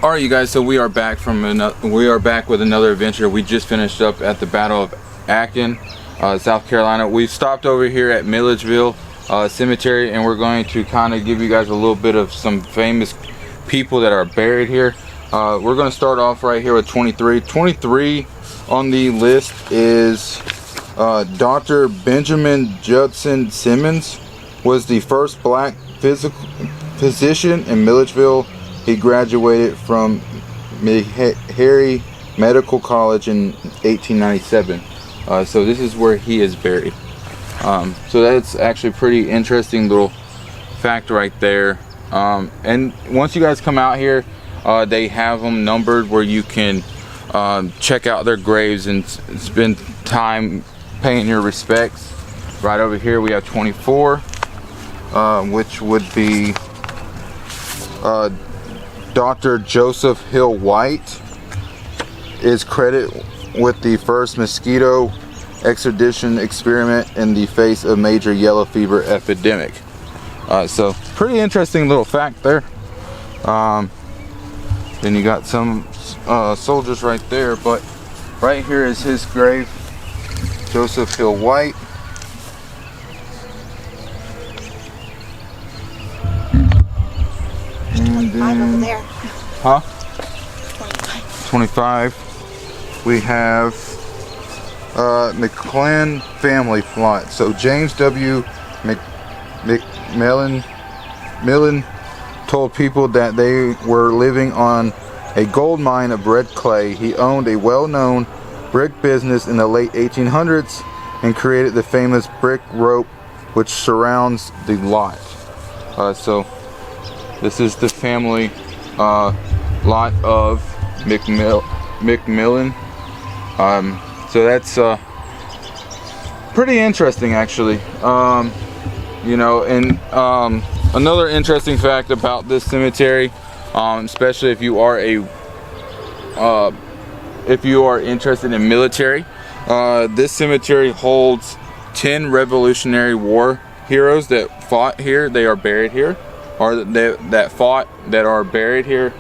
All right, you guys. So we are back with another adventure. We just finished up at the Battle of Acton, South Carolina. We stopped over here at Milledgeville Cemetery, and we're going to kind of give you guys a little bit of some famous people that are buried here. We're going to start off right here with 23. 23 on the list is Dr. Benjamin Judson Simmons. Was the first black physician in Milledgeville. He graduated from Meharry Medical College in 1897. So this is where he is buried. So that's actually a pretty interesting little fact right there. And once you guys come out here, they have them numbered where you can check out their graves and spend time paying your respects. Right over here we have 24, which would be Dr. Joseph Hill White is credited with the first mosquito extradition experiment in the face of major yellow fever epidemic. So pretty interesting little fact there. Then you got some soldiers right there, but right here is his grave, Joseph Hill White. And then, over there. Huh? 25. We have McClan family plot. So James W. McMillan told people that they were living on a gold mine of red clay. He owned a well-known brick business in the late 1800s and created the famous brick rope which surrounds the lot. So this is the family lot of McMillan. So that's pretty interesting, actually. You know, and another interesting fact about this cemetery, especially if you are interested in military, this cemetery holds 10 Revolutionary War heroes that fought here. They are buried here. Or that fought that are buried here.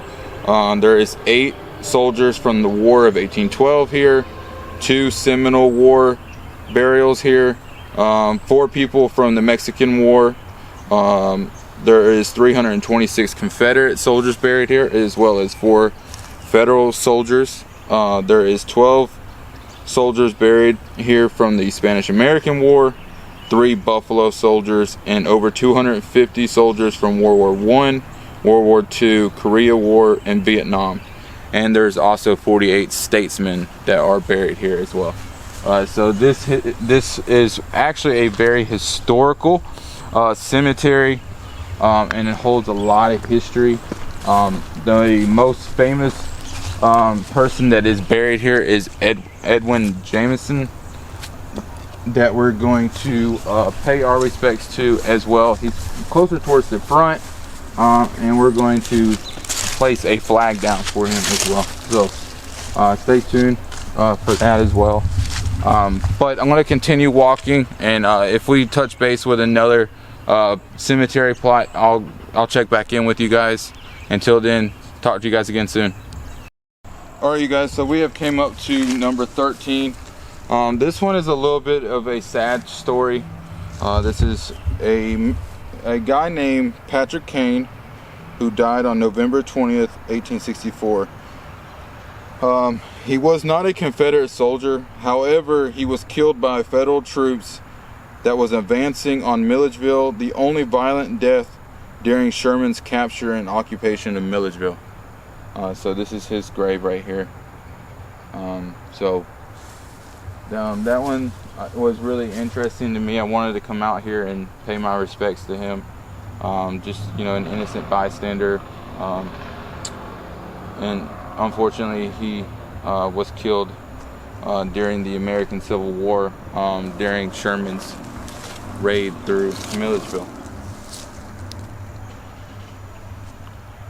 There is 8 soldiers from the War of 1812 here, 2 Seminole War burials here, 4 people from the Mexican War. There is 326 Confederate soldiers buried here, as well as 4 Federal soldiers. There is 12 soldiers buried here from the Spanish-American War, 3 Buffalo soldiers, and over 250 soldiers from World War I, World War II, Korea War, and Vietnam. And there's also 48 statesmen that are buried here as well. So this is actually a very historical cemetery, and it holds a lot of history. The most famous person that is buried here is Edwin Jameson, that we're going to pay our respects to as well. He's closer towards the front, and we're going to place a flag down for him as well. So stay tuned for that as well. But I'm going to continue walking, and if we touch base with another cemetery plot, I'll check back in with you guys. Until then, talk to you guys again soon. Alright, you guys, so we have came up to number 13. This one is a little bit of a sad story. This is a guy named Patrick Kane, who died on November 20th, 1864. He was not a Confederate soldier. However, he was killed by Federal troops that was advancing on Milledgeville, the only violent death during Sherman's capture and occupation of Milledgeville. So this is his grave right here. That one was really interesting to me. I wanted to come out here and pay my respects to him. Just, you know, an innocent bystander. And unfortunately he was killed during the American Civil War, during Sherman's raid through Milledgeville.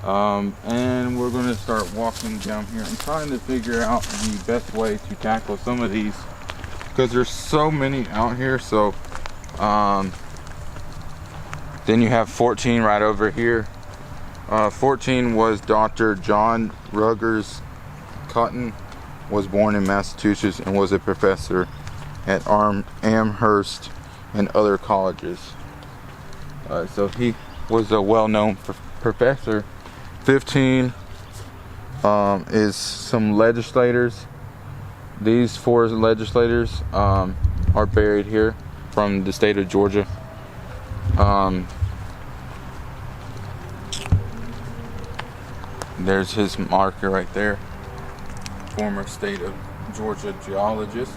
And we're going to start walking down here. I'm trying to figure out the best way to tackle some of these, because there's so many out here. So then you have 14 right over here. 14 was Dr. John Rutgers Cotton, was born in Massachusetts and was a professor at Amherst and other colleges. So he was a well-known professor. 15 is some legislators. These 4 legislators are buried here from the state of Georgia. There's his marker right there. Former state of Georgia geologist.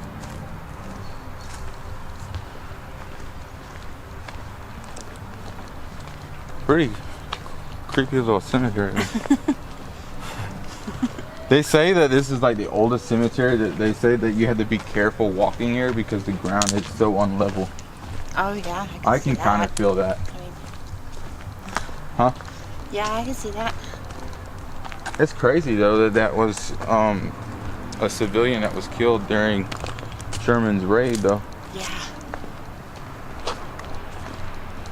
Pretty creepy little cemetery. They say that this is like the oldest cemetery. That they say that you have to be careful walking here because the ground is so unlevel. Oh yeah, I can kind of feel that. I mean, Huh? yeah, I can see that. It's crazy though that was a civilian that was killed during Sherman's raid though. Yeah.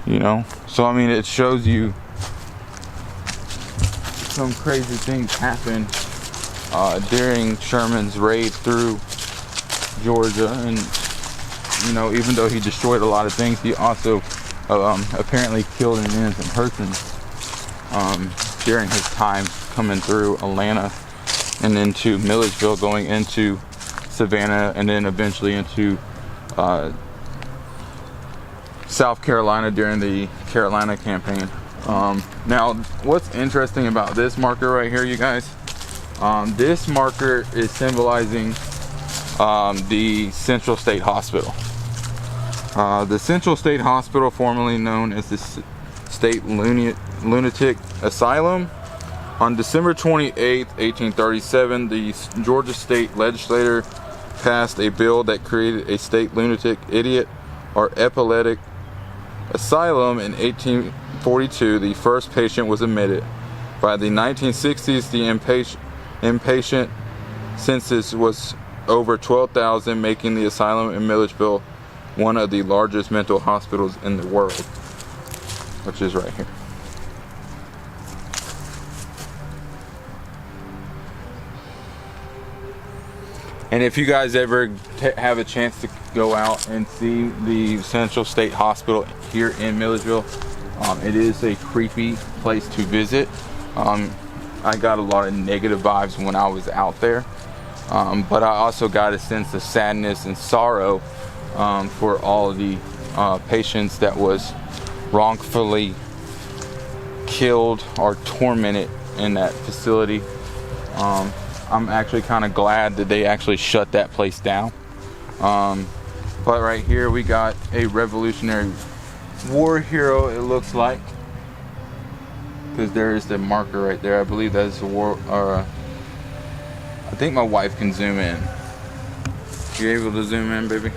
You know, so I mean it shows you some crazy things happen during Sherman's raid through Georgia, and you know, even though he destroyed a lot of things, he also apparently killed an innocent person during his time coming through Atlanta and into Milledgeville, going into Savannah, and then eventually into South Carolina during the Carolina campaign. Now, what's interesting about this marker right here, you guys, this marker is symbolizing the Central State Hospital. The Central State Hospital, formerly known as the State Lunatic Asylum. On December 28, 1837, the Georgia State Legislature passed a bill that created a state lunatic idiot or epileptic asylum. In 1842, the first patient was admitted. By the 1960s, the inpatient census was over 12,000, making the asylum in Milledgeville one of the largest mental hospitals in the world, which is right here. And if you guys ever have a chance to go out and see the Central State Hospital here in Milledgeville, it is a creepy place to visit. I got a lot of negative vibes when I was out there, but I also got a sense of sadness and sorrow for all of the patients that was wrongfully killed or tormented in that facility. I'm actually kind of glad that they actually shut that place down. But right here we got a Revolutionary War hero, it looks like, because there is the marker right there. I believe that's a war, or I think my wife can zoom in. You able to zoom in, baby?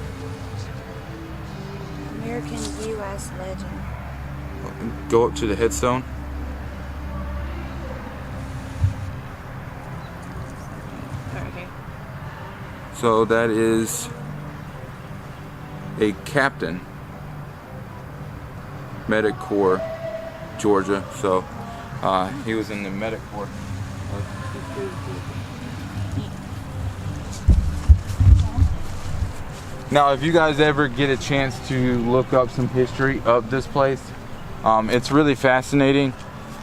American U.S. legend. Go up to the headstone. Okay. So that is a captain, Medic Corps, Georgia. So he was in the Medic Corps. Now, if you guys ever get a chance to look up some history of this place, it's really fascinating,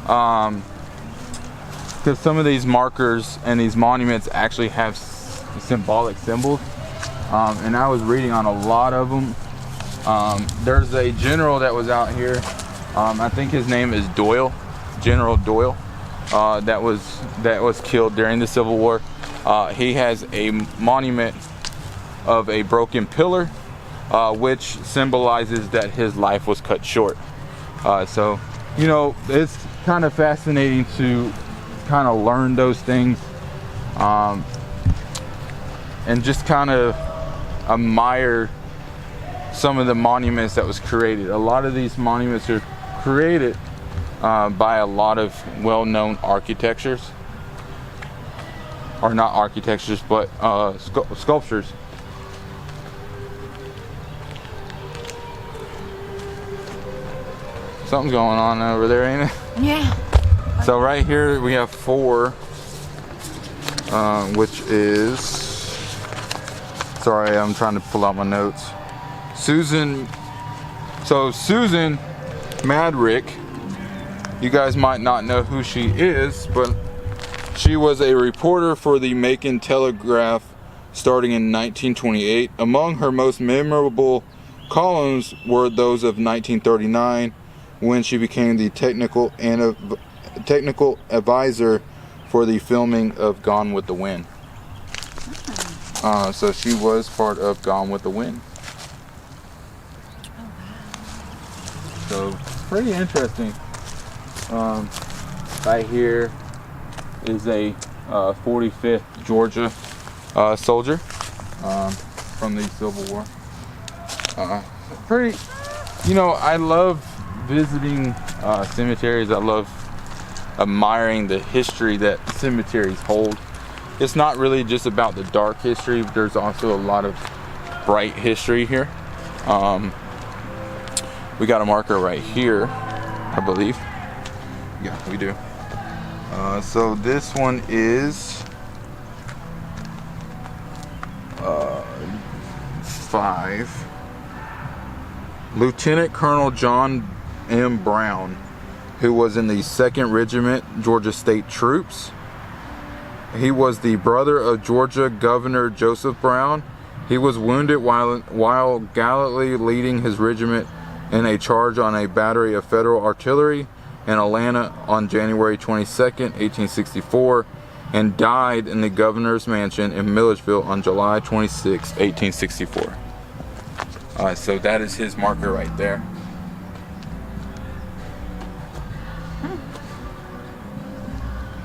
because some of these markers and these monuments actually have symbolic symbols, and I was reading on a lot of them. There's a general that was out here, I think his name is Doyle, General Doyle, that was killed during the Civil War. He has a monument of a broken pillar, which symbolizes that his life was cut short. So, you know, it's kind of fascinating to kind of learn those things, and just kind of admire some of the monuments that was created. A lot of these monuments are created by a lot of well-known architectures, or not architectures, but sculptures. Something's going on over there, ain't it? Yeah. So right here we have 4, which is, sorry, I'm trying to pull out my notes. Susan Madrick, you guys might not know who she is, but she was a reporter for the Macon Telegraph starting in 1928. Among her most memorable columns were those of 1939, when she became the technical advisor for the filming of Gone with the Wind. So she was part of Gone with the Wind. So pretty interesting. Right here is a 45th Georgia soldier from the Civil War. Pretty, I love visiting cemeteries. I love admiring the history that cemeteries hold. It's not really just about the dark history, but there's also a lot of bright history here. We got a marker right here, I believe. Yeah, we do. So this one is 5. Lieutenant Colonel John M. Brown, who was in the 2nd Regiment Georgia State Troops. He was the brother of Georgia Governor Joseph Brown. He was wounded while gallantly leading his regiment in a charge on a battery of federal artillery in Atlanta on January 22nd, 1864, and died in the governor's mansion in Milledgeville on July 26, 1864. So that is his marker right there.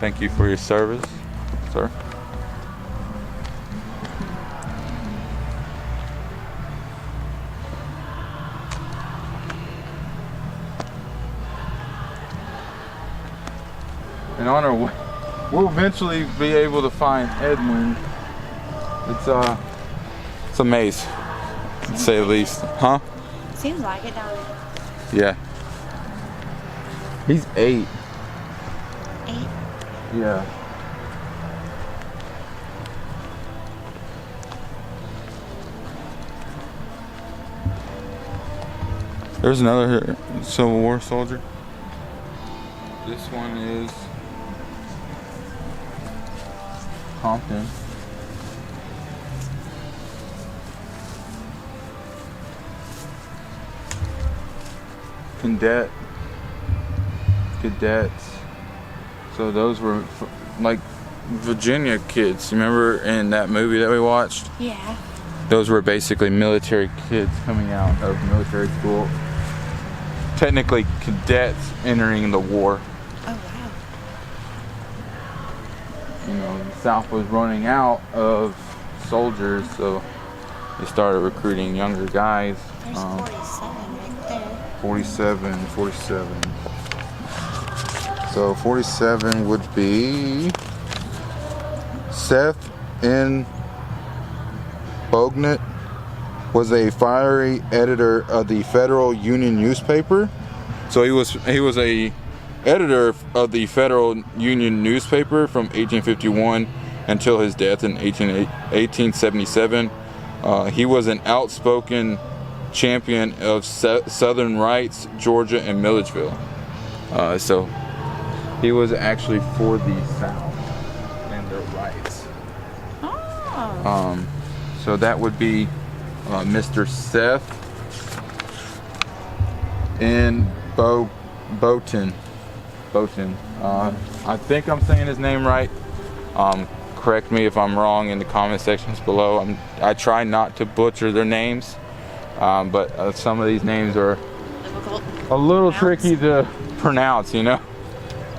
Thank you for your service, sir. In honor, we'll eventually be able to find Edwin. It's a maze, to say the least, huh? Seems like it, don't it? Yeah. He's 8. 8? Yeah. There's another Civil War soldier. This one is Compton. Cadets. So those were like Virginia kids. You remember in that movie that we watched? Yeah. Those were basically military kids coming out of military school. Technically cadets entering the war. Oh, wow. The South was running out of soldiers, so they started recruiting younger guys. There's 47 right there. 47. So 47 would be Seth N. Bognet was a fiery editor of the Federal Union newspaper. So he was a editor of the Federal Union newspaper from 1851 until his death in 1877. He was an outspoken champion of Southern rights, Georgia, and Milledgeville. So he was actually for the South and their rights. Oh. So that would be Mr. Seth N. Bowten. I think I'm saying his name right. Correct me if I'm wrong in the comment sections below. I try not to butcher their names, but some of these names are Difficult. a little tricky to pronounce. They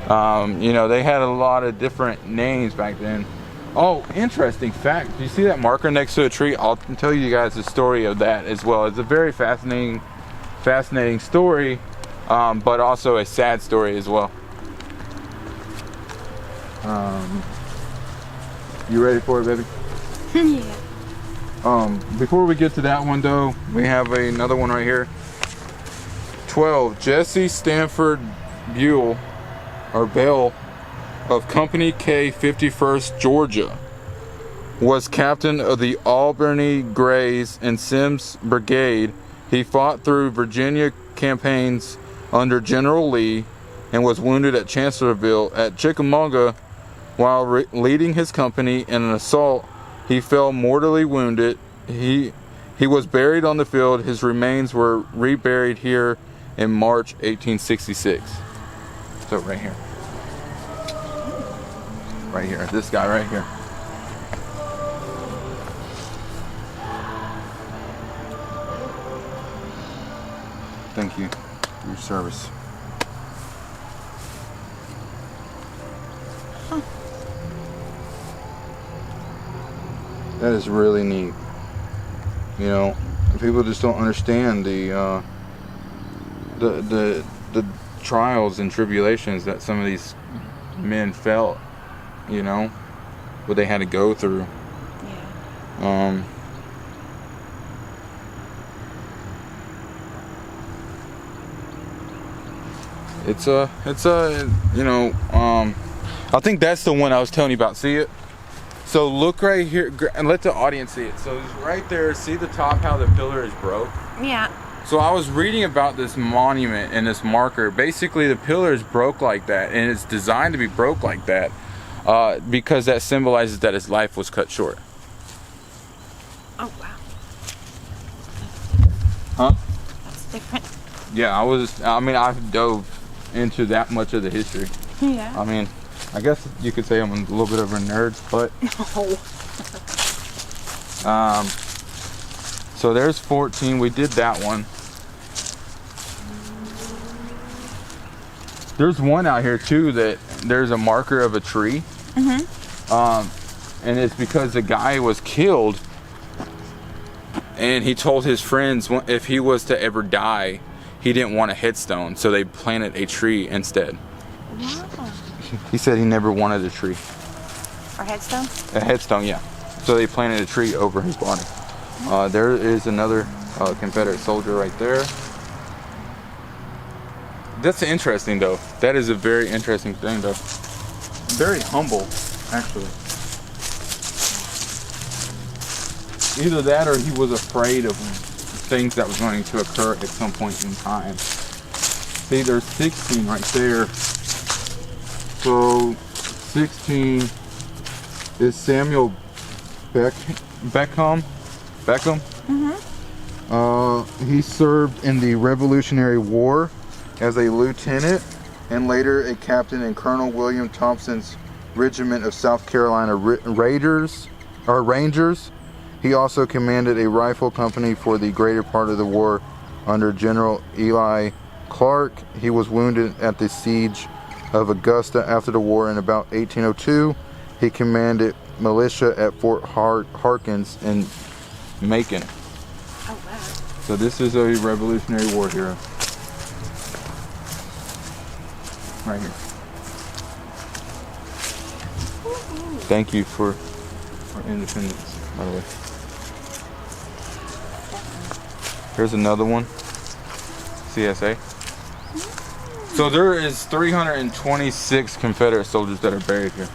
had a lot of different names back then. Oh, interesting fact. Do you see that marker next to a tree? I'll tell you guys the story of that as well. It's a very fascinating story, but also a sad story as well. You ready for it, baby? Yeah. Before we get to that one though, we have another one right here. 12, Jesse Stanford Buell Arbel of Company K, 51st Georgia, was captain of the Albany Grays and Sims Brigade. He fought through Virginia campaigns under General Lee and was wounded at Chancellorsville. At Chickamauga, while leading his company in an assault, he fell mortally wounded. He was buried on the field. His remains were reburied here in March 1866. So right here. Right here. This guy right here. Thank you for your service. That is really neat. You know, people just don't understand the trials and tribulations that some of these men felt. You know, what they had to go through. Yeah. It's you know, I think that's the one I was telling you about. See it? So look right here and let the audience see it. So right there, see the top, how the pillar is broke? Yeah. So I was reading about this monument and this marker. Basically, the pillar is broke like that, and it's designed to be broke like that because that symbolizes that his life was cut short. Oh, wow. Huh? That's different. Yeah, I dove into that much of the history. Yeah. I mean, I guess you could say I'm a little bit of a nerd, but No. so there's 14. We did that one. There's one out here too that there's a marker of a tree. And it's because the guy was killed, and he told his friends if he was to ever die, he didn't want a headstone, so they planted a tree instead. Wow. He said he never wanted a tree. Or headstone? A headstone, yeah. So they planted a tree over his body. There is another Confederate soldier right there. That's interesting, though. That is a very interesting thing, though. Very humble, actually. Either that or he was afraid of things that was going to occur at some point in time. See, there's 16 right there. So 16 is Samuel Beckham. He served in the Revolutionary War as a lieutenant and later a captain in Colonel William Thompson's regiment of South Carolina Rangers. He also commanded a rifle company for the greater part of the war under General Eli Clark. He was wounded at the siege of Augusta after the war in about 1802. He commanded militia at Fort Harkins in Macon. Oh, wow. So this is a Revolutionary War hero. Right here. Thank you for our independence, by the way. Here's another one. CSA. So there is 326 Confederate soldiers that are buried here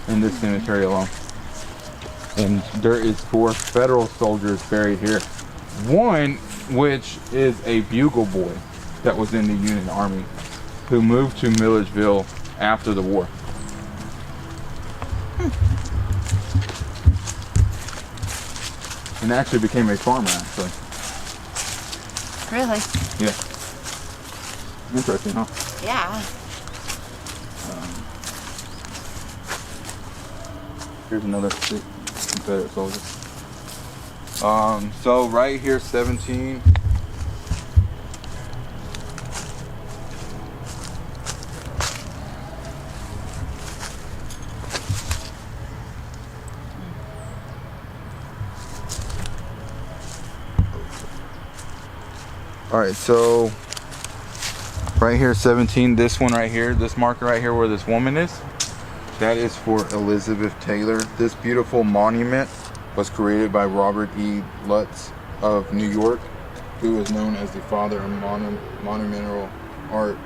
in this cemetery alone. And there is 4 federal soldiers buried here. One, which is a bugle boy that was in the Union Army, who moved to Millersville after the war. And actually became a farmer, actually. Really? Yeah. Interesting, huh? Yeah. Here's another Confederate soldier. So right here, 17. All right, so right here, 17. This one right here, this marker right here where this woman is, that is for Elizabeth Taylor. This beautiful monument was created by Robert E. Lutz of New York, who is known as the father of monumental art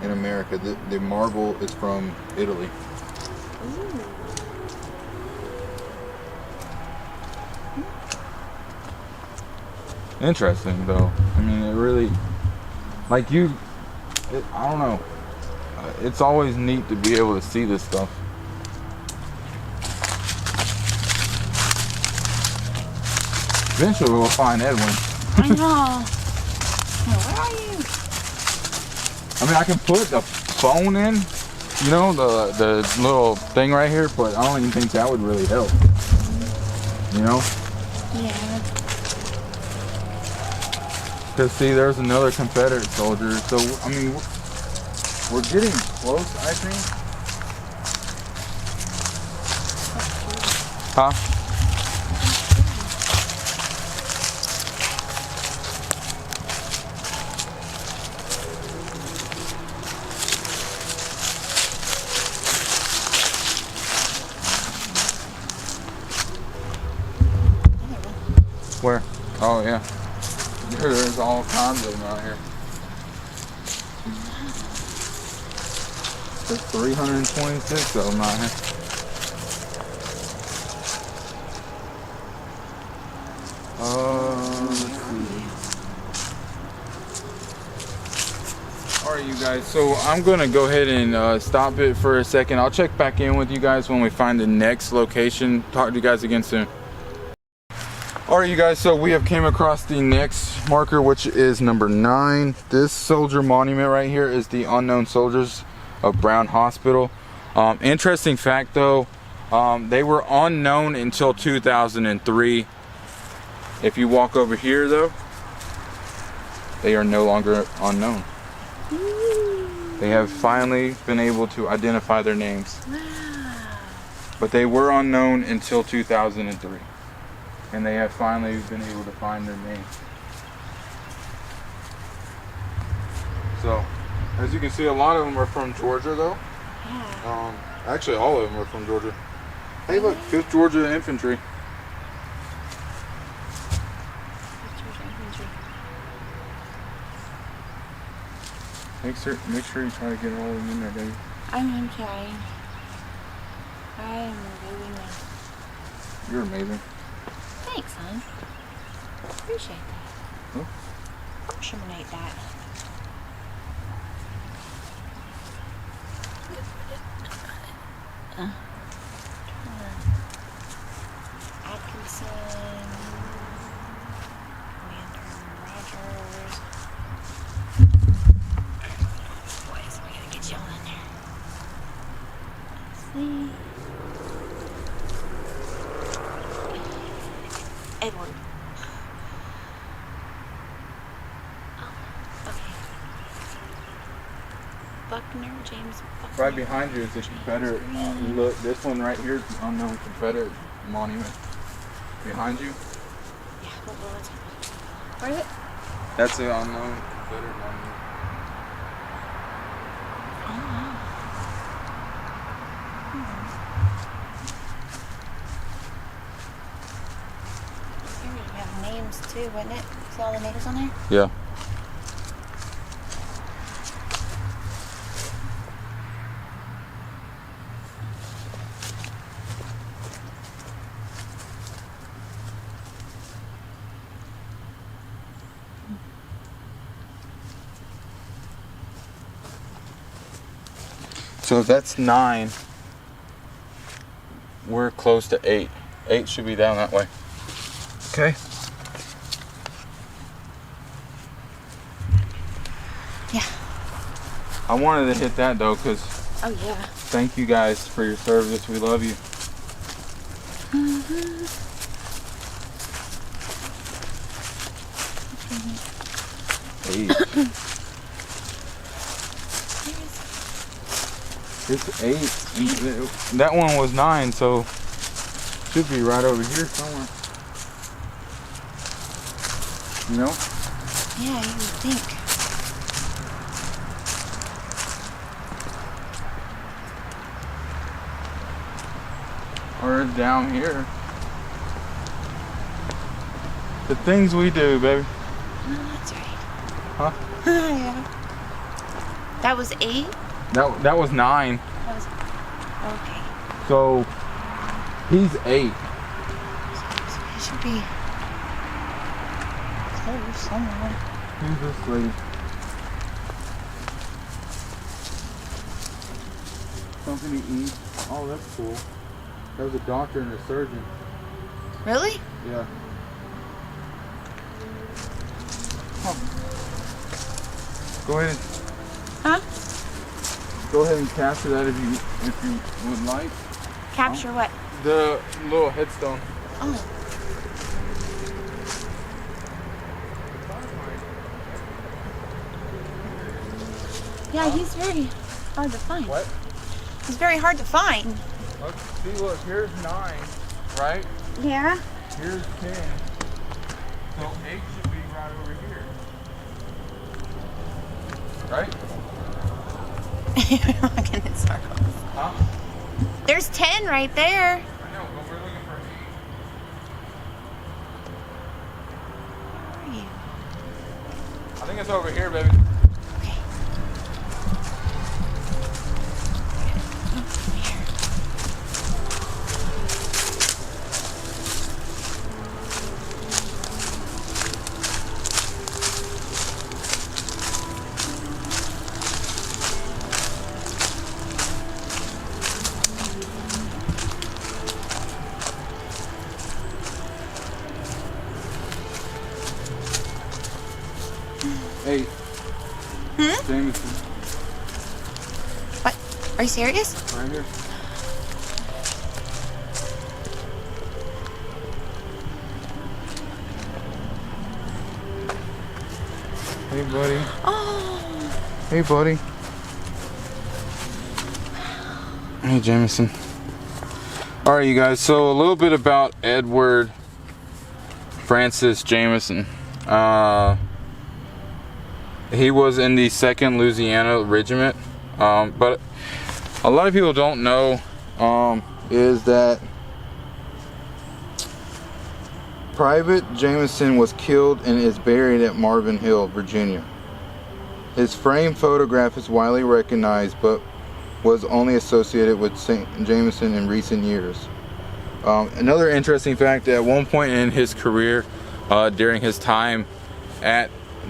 in America. The marble is from Italy. Ooh. Interesting though. I mean, it really, like I don't know. It's always neat to be able to see this stuff. Eventually we'll find Edwin. I know. Now, where are you? I mean, I can put the phone in, you know, the little thing right here, but I don't even think that would really help. You know? Yeah. Because see, there's another Confederate soldier. So, I mean, we're getting close, I think. Huh? Where? Oh, yeah. There's all kinds of them out here. There's 326 of them out here. Let's see. Alright, you guys, so I'm gonna go ahead and stop it for a second. I'll check back in with you guys when we find the next location. Talk to you guys again soon. Alright, you guys, so we have came across the next marker, which is number 9. This soldier monument right here is the Unknown Soldiers of Brown Hospital. Interesting fact though, they were unknown until 2003. If you walk over here though, they are no longer unknown. They have finally been able to identify their names. Wow. But they were unknown until 2003. And they have finally been able to find their names. So, as you can see, a lot of them are from Georgia though. Yeah. Actually, all of them are from Georgia. Hey look, 5th Georgia Infantry. Make sure you try to get all of them in there, baby. I'm trying. I am doing it. You're amazing. Thanks, hon. Appreciate that. Huh? Appreciate that. Atkinson. Rogers. Boys, we gotta get y'all in there. Let's see. Edward. Oh, okay. Buckner, James Buckner. Right behind you is the Confederate. Look, this one right here is the Unknown Confederate monument. Behind you, Yeah, where is it? that's the Unknown Confederate monument. Oh, wow. Here we have names too, wasn't it? See all the names on there? Yeah. So if that's 9, we're close to 8. 8 should be down that way. Okay. Yeah. I wanted to hit that though, because Oh, yeah. thank you guys for your service. We love you. Eight. It's 8. That one was 9, so should be right over here somewhere. You know? Yeah, you would think. Or it's down here. The things we do, baby. Oh, that's right. Huh? Yeah. That was 8? That was 9. That was... Okay. So he's 8. So he should be close somewhere. Who's this lady? Something to eat. Oh, that's cool. There's a doctor and a surgeon. Really? Yeah. Huh. Go ahead and go ahead and capture that if you would like. Capture what? The little headstone. Oh. Yeah, he's very hard to find. What? He's very hard to find. Let's see, look, here's 9, right? Yeah. Here's 10. So 8 should be right over here. Right? You're walking in circles. Huh? There's 10 right there. I know, but we're looking for 8. Where are you? I think it's over here, baby. Okay. Oh, here. Hey. Jameson, What? Are you serious? right here. Hey, buddy. Oh. Hey, buddy. Hey, Jameson. All right, you guys. So a little bit about Edward Francis Jameson. He was in the 2nd Louisiana Regiment, but a lot of people don't know is that Private Jameson was killed and is buried at Marvin Hill, Virginia. His framed photograph is widely recognized, but was only associated with St. Jameson in recent years. Another interesting fact, at one point in his career, during his time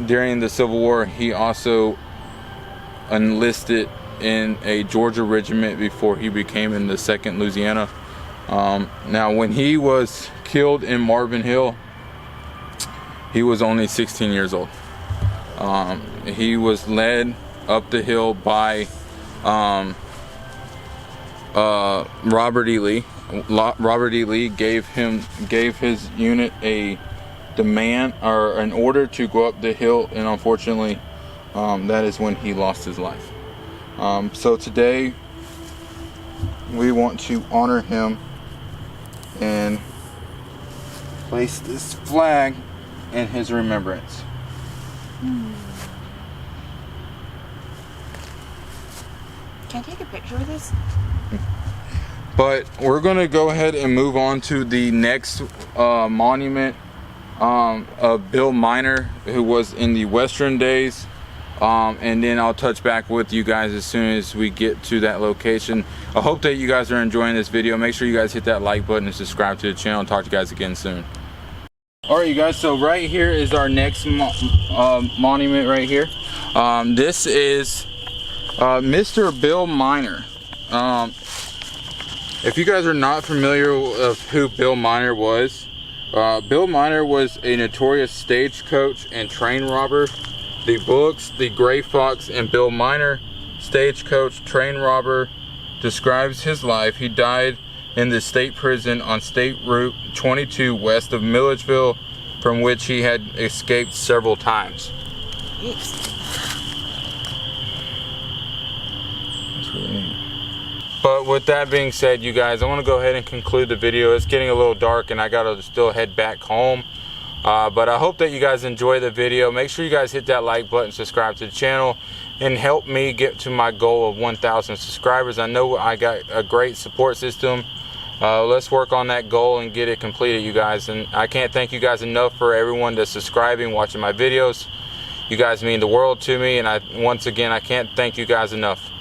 during the Civil War, he also enlisted in a Georgia regiment before he became in the 2nd Louisiana. Now, when he was killed in Marvin Hill, he was only 16 years old. He was led up the hill by Robert E. Lee. Robert E. Lee gave his unit a demand or an order to go up the hill, and unfortunately that is when he lost his life. So today we want to honor him and place this flag in his remembrance. Can I take a picture of this? But we're gonna go ahead and move on to the next monument of Bill Miner, who was in the Western days, and then I'll touch back with you guys as soon as we get to that location. I hope that you guys are enjoying this video. Make sure you guys hit that like button and subscribe to the channel, and talk to you guys again soon. Alright, you guys, so right here is our next monument right here. This is Mr. Bill Miner. If you guys are not familiar with who Bill Miner was, Bill Miner was a notorious stagecoach and train robber. The books, The Gray Fox and Bill Miner, Stagecoach Train Robber, describes his life. He died in the state prison on State Route 22 west of Milledgeville, from which he had escaped several times. Jeez. That's really neat. But with that being said, you guys, I want to go ahead and conclude the video. It's getting a little dark and I gotta still head back home. But I hope that you guys enjoy the video. Make sure you guys hit that like button, subscribe to the channel, and help me get to my goal of 1,000 subscribers. I know I got a great support system. Let's work on that goal and get it completed, you guys. And I can't thank you guys enough for everyone that's subscribing, watching my videos. You guys mean the world to me, and once again, I can't thank you guys enough.